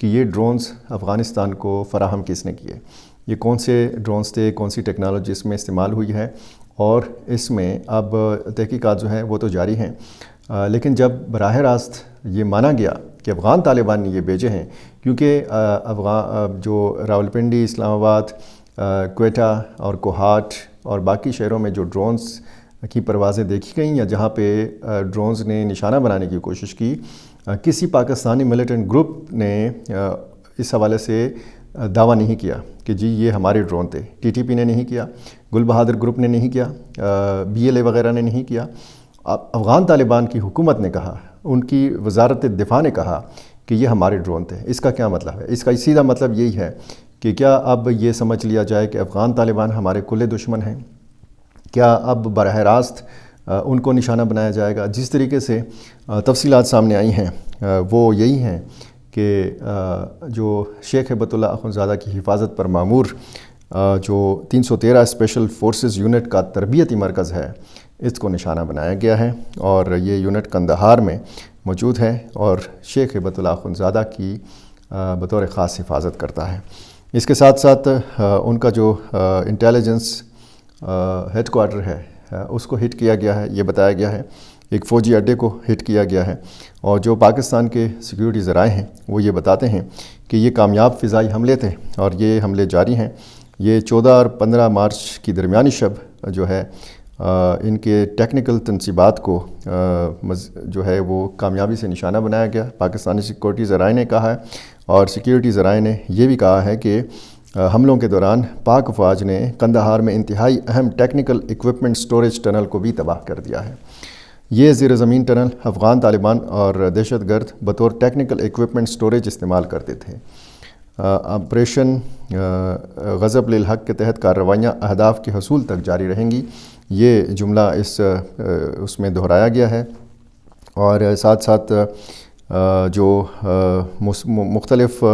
کہ یہ ڈرونز افغانستان کو فراہم کس نے کیے، یہ کون سے ڈرونز تھے، کون سی ٹیکنالوجی اس میں استعمال ہوئی ہے، اور اس میں اب تحقیقات جو ہیں وہ تو جاری ہیں، لیکن جب براہ راست یہ مانا گیا کہ افغان طالبان نے یہ بھیجے ہیں، کیونکہ جو راولپنڈی، اسلام آباد، کوئٹہ اور کوہاٹ اور باقی شہروں میں جو ڈرونز کی پروازیں دیکھی گئیں یا جہاں پہ ڈرونز نے نشانہ بنانے کی کوشش کی، کسی پاکستانی ملیٹنٹ گروپ نے اس حوالے سے دعویٰ نہیں کیا کہ جی یہ ہمارے ڈرون تھے۔ ٹی ٹی پی نے نہیں کیا، گل بہادر گروپ نے نہیں کیا، بی ایل اے وغیرہ نے نہیں کیا۔ افغان طالبان کی حکومت نے کہا، ان کی وزارت دفاع نے کہا کہ یہ ہمارے ڈرون تھے۔ اس کا کیا مطلب ہے؟ اس کا سیدھا مطلب یہی ہے کہ کیا اب یہ سمجھ لیا جائے کہ افغان طالبان ہمارے کھلے دشمن ہیں؟ کیا اب براہ راست ان کو نشانہ بنایا جائے گا؟ جس طریقے سے تفصیلات سامنے آئی ہیں وہ یہی ہیں کہ جو شیخ ہیبت اللہ اخندزادہ کی حفاظت پر معمور جو 313 اسپیشل فورسز یونٹ کا تربیتی مرکز ہے، اس کو نشانہ بنایا گیا ہے، اور یہ یونٹ قندھار میں موجود ہے اور شیخ ہیبت اللہ اخندزادہ کی بطور خاص حفاظت کرتا ہے۔ اس کے ساتھ ساتھ ان کا جو انٹیلیجنس ہیڈ کوارٹر ہے اس کو ہٹ کیا گیا ہے، یہ بتایا گیا ہے، ایک فوجی اڈے کو ہٹ کیا گیا ہے، اور جو پاکستان کے سیکیورٹی ذرائع ہیں وہ یہ بتاتے ہیں کہ یہ کامیاب فضائی حملے تھے اور یہ حملے جاری ہیں۔ یہ 14 اور 15 مارچ کی درمیانی شب جو ہے ان کے ٹیکنیکل تنصیبات کو جو ہے وہ کامیابی سے نشانہ بنایا گیا، پاکستانی سیکیورٹی ذرائع نے کہا ہے، اور سیکیورٹی ذرائع نے یہ بھی کہا ہے کہ حملوں کے دوران پاک افواج نے قندھار میں انتہائی اہم ٹیکنیکل ایکوپمنٹ سٹوریج ٹنل کو بھی تباہ کر دیا ہے۔ یہ زیر زمین ٹنل افغان طالبان اور دہشت گرد بطور ٹیکنیکل ایکوپمنٹ سٹوریج استعمال کرتے تھے۔ آپریشن غضب للحق کے تحت کارروائیاں اہداف کے حصول تک جاری رہیں گی، یہ جملہ اس میں دہرایا گیا ہے، اور ساتھ ساتھ جو مختلف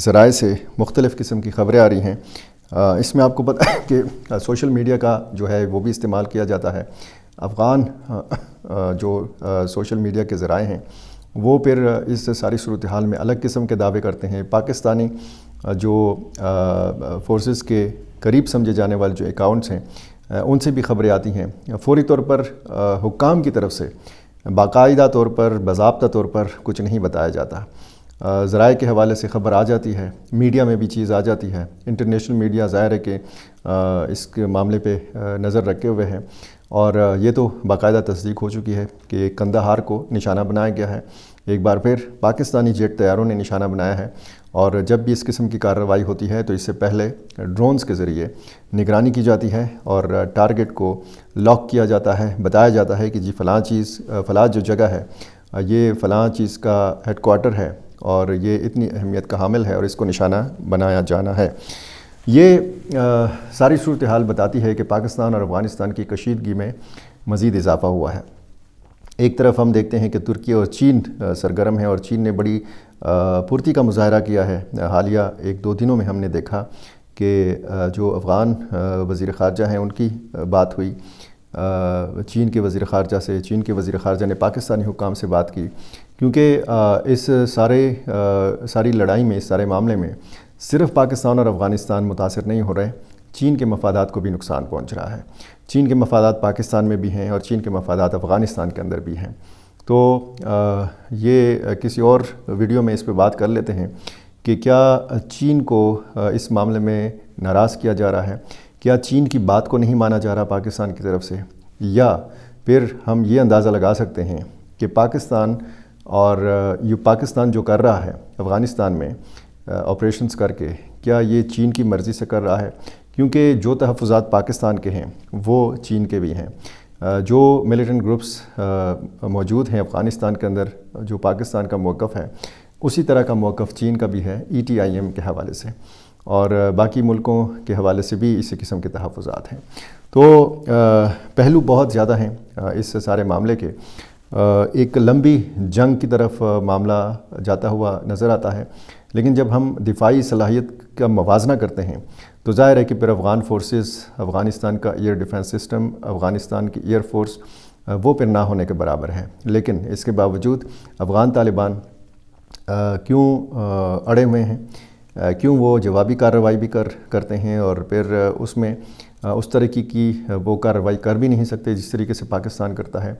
ذرائع سے مختلف قسم کی خبریں آ رہی ہیں، اس میں آپ کو پتہ ہے کہ سوشل میڈیا کا جو ہے وہ بھی استعمال کیا جاتا ہے۔ افغان جو سوشل میڈیا کے ذرائع ہیں وہ پھر اس ساری صورتحال میں الگ قسم کے دعوے کرتے ہیں۔ پاکستانی جو فورسز کے قریب سمجھے جانے والے جو اکاؤنٹس ہیں ان سے بھی خبریں آتی ہیں، فوری طور پر حکام کی طرف سے باقاعدہ طور پر باضابطہ طور پر کچھ نہیں بتایا جاتا۔ ذرائع کے حوالے سے خبر آ جاتی ہے، میڈیا میں بھی چیز آ جاتی ہے، انٹرنیشنل میڈیا ظاہر ہے کہ اس کے معاملے پہ نظر رکھے ہوئے ہے، اور یہ تو باقاعدہ تصدیق ہو چکی ہے کہ قندھار کو نشانہ بنایا گیا ہے۔ ایک بار پھر پاکستانی جیٹ طیاروں نے نشانہ بنایا ہے، اور جب بھی اس قسم کی کارروائی ہوتی ہے تو اس سے پہلے ڈرونز کے ذریعے نگرانی کی جاتی ہے اور ٹارگٹ کو لاک کیا جاتا ہے، بتایا جاتا ہے کہ جی فلاں جو جگہ ہے یہ فلاں چیز کا ہیڈ کوارٹر ہے اور یہ اتنی اہمیت کا حامل ہے اور اس کو نشانہ بنایا جانا ہے۔ یہ ساری صورتحال بتاتی ہے کہ پاکستان اور افغانستان کی کشیدگی میں مزید اضافہ ہوا ہے۔ ایک طرف ہم دیکھتے ہیں کہ ترکی اور چین سرگرم ہیں، اور چین نے بڑی پھرتی کا مظاہرہ کیا ہے۔ حالیہ 1-2 دنوں میں ہم نے دیکھا کہ جو افغان وزیر خارجہ ہیں ان کی بات ہوئی چین کے وزیر خارجہ سے، چین کے وزیر خارجہ نے پاکستانی حکام سے بات کی، کیونکہ اس ساری لڑائی میں، اس سارے معاملے میں صرف پاکستان اور افغانستان متاثر نہیں ہو رہے، چین کے مفادات کو بھی نقصان پہنچ رہا ہے۔ چین کے مفادات پاکستان میں بھی ہیں اور چین کے مفادات افغانستان کے اندر بھی ہیں۔ تو یہ کسی اور ویڈیو میں اس پہ بات کر لیتے ہیں کہ کیا چین کو اس معاملے میں ناراض کیا جا رہا ہے، کیا چین کی بات کو نہیں مانا جا رہا پاکستان کی طرف سے، یا پھر ہم یہ اندازہ لگا سکتے ہیں کہ پاکستان جو کر رہا ہے افغانستان میں آپریشنز کر کے، کیا یہ چین کی مرضی سے کر رہا ہے؟ کیونکہ جو تحفظات پاکستان کے ہیں وہ چین کے بھی ہیں۔ جو ملیٹنٹ گروپس موجود ہیں افغانستان کے اندر، جو پاکستان کا موقف ہے اسی طرح کا موقف چین کا بھی ہے ETIM کے حوالے سے، اور باقی ملکوں کے حوالے سے بھی اسی قسم کے تحفظات ہیں۔ تو پہلو بہت زیادہ ہیں اس سارے معاملے کے۔ ایک لمبی جنگ کی طرف معاملہ جاتا ہوا نظر آتا ہے، لیکن جب ہم دفاعی صلاحیت کا موازنہ کرتے ہیں تو ظاہر ہے کہ پھر افغان فورسز، افغانستان کا ایئر ڈیفنس سسٹم، افغانستان کی ایئر فورس وہ پھر نہ ہونے کے برابر ہے۔ لیکن اس کے باوجود افغان طالبان کیوں اڑے ہوئے ہیں، کیوں وہ جوابی کارروائی بھی کرتے ہیں اور پھر اس میں اس طریقے کی وہ کارروائی کر بھی نہیں سکتے جس طریقے سے پاکستان کرتا ہے۔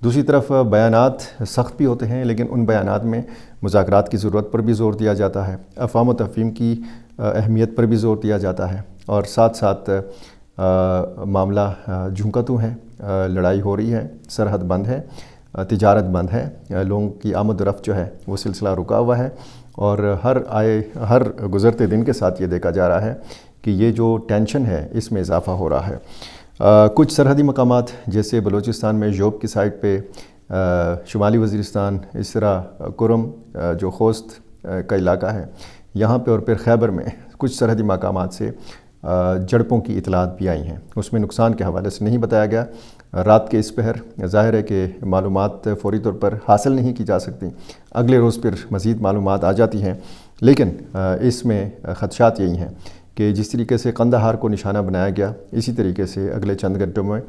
دوسری طرف بیانات سخت بھی ہوتے ہیں، لیکن ان بیانات میں مذاکرات کی ضرورت پر بھی زور دیا جاتا ہے، افہام و تفہیم کی اہمیت پر بھی زور دیا جاتا ہے، اور ساتھ ساتھ معاملہ جھونکا تو ہے، لڑائی ہو رہی ہے، سرحد بند ہے، تجارت بند ہے، لوگوں کی آمد و رفت جو ہے وہ سلسلہ رکا ہوا ہے، اور ہر گزرتے دن کے ساتھ یہ دیکھا جا رہا ہے کہ یہ جو ٹینشن ہے اس میں اضافہ ہو رہا ہے۔ کچھ سرحدی مقامات جیسے بلوچستان میں جوب کی سائٹ پہ، شمالی وزیرستان، اس طرح کرم جو خوست کا علاقہ ہے یہاں پہ، اور پھر خیبر میں کچھ سرحدی مقامات سے جھڑپوں کی اطلاعات بھی آئی ہیں۔ اس میں نقصان کے حوالے سے نہیں بتایا گیا۔ رات کے اس پہر ظاہر ہے کہ معلومات فوری طور پر حاصل نہیں کی جا سکتی، اگلے روز پھر مزید معلومات آ جاتی ہیں، لیکن اس میں خدشات یہی ہیں کہ جس طریقے سے قندھار کو نشانہ بنایا گیا، اسی طریقے سے اگلے چند گھنٹوں میں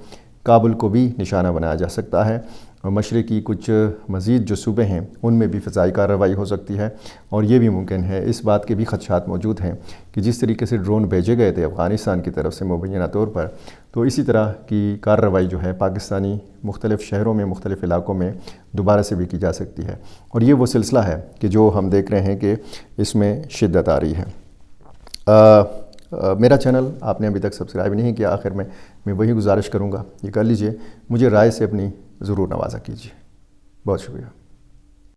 کابل کو بھی نشانہ بنایا جا سکتا ہے، اور مشرقی کچھ مزید جو صوبے ہیں ان میں بھی فضائی کارروائی ہو سکتی ہے، اور یہ بھی ممکن ہے، اس بات کے بھی خدشات موجود ہیں کہ جس طریقے سے ڈرون بھیجے گئے تھے افغانستان کی طرف سے مبینہ طور پر، تو اسی طرح کی کارروائی جو ہے پاکستانی مختلف شہروں میں، مختلف علاقوں میں دوبارہ سے بھی کی جا سکتی ہے، اور یہ وہ سلسلہ ہے کہ جو ہم دیکھ رہے ہیں کہ اس میں شدت آ رہی ہے۔ میرا چینل آپ نے ابھی تک سبسکرائب نہیں کیا، آخر میں وہی گزارش کروں گا، یہ کر لیجئے، مجھے رائے سے اپنی ضرور نوازا کیجیے۔ بہت شکریہ۔